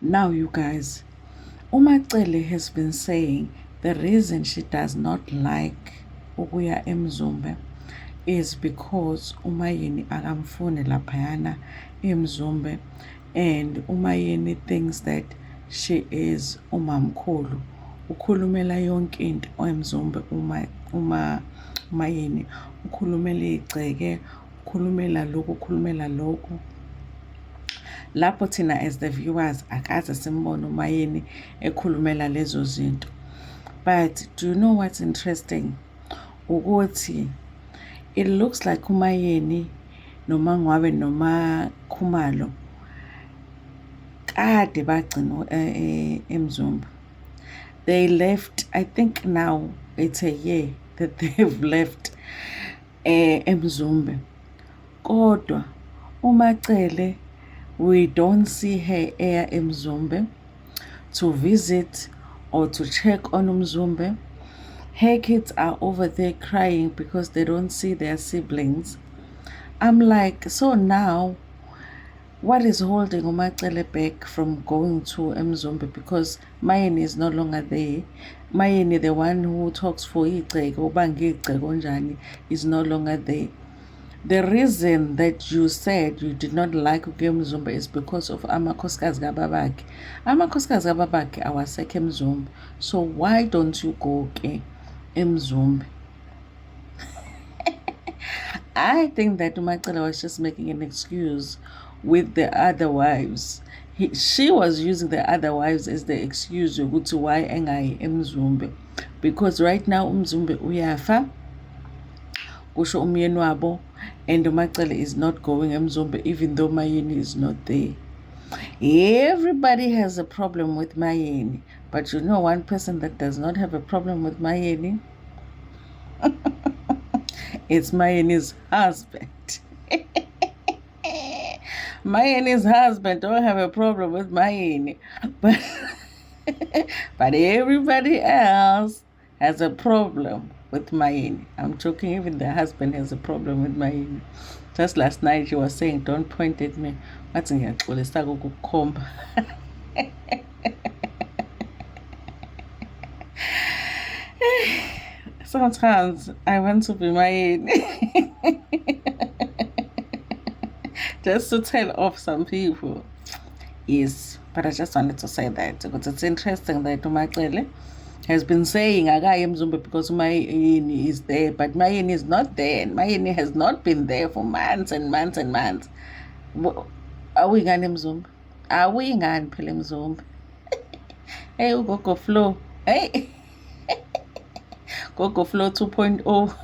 Now, you guys, uMacele has been saying the reason she does not like ukuya eMzumbe is because uMayeni akamfuni laphayana eMzumbe, and uMayeni thinks that she is umamkhulu. Ukhulumela yonke into eMzumbe uMayeni, ukhulumela igceke, ukhulumela lokhu, ukhulumela lokhu. Lapho thina as the viewers akaze simbone uMayeni ekhulumela lezo zinto. But do you know what's interesting? Ukuthi it looks like uMayeni noma Ngwabe noma Khumalo kade bagcina eMzumbe. They left, I think now it's a year that they've left eMzumbe. Kodwa uMacele, we don't see her eya eMzumbe to visit or to check on uMzumbe. Her kids are over there crying because they don't see their siblings. I'm like, so now, what is holding uMacele back from going to eMzumbe? Because Mayeni is no longer there. Mayeni, the one who talks for igceke, ubange igceke onjani, is no longer there. The reason that you said you did not like ukuya eMzumbe is because of amakhosikazi kababakhe. Amakhosikazi kababakhe awasekho eMzumbe. So why don't you go ke eMzumbe? I think that uMacele was just making an excuse with the other wives. She was using the other wives as the excuse yokuthi why engayi eMzumbe, because right now uMzumbe uyafa, kusho umyeni wabo, and uMacele is not going eMzumbe even though Mayeni is not there. Everybody has a problem with Mayeni, but you know one person that does not have a problem with Mayeni? It's Mayeni's husband. Mayeni's husband don't have a problem with Mayeni, but but everybody else has a problem with Mayeni. I'm joking, even the husband has a problem with Mayeni. Just last night she was saying, don't point at me. Sometimes I want to be Mayeni. Just to tell off some people. Yes, but I just wanted to say that because it's interesting that uMacele has been saying akayi eMzumbe because Mayeni is there, but Mayeni is not there, and Mayeni has not been there for months and months and months. Are we ngani eMzumbe? Are we ngani phela eMzumbe? Hey, uGogo Flo. Hey. Gogo Flow 2.0.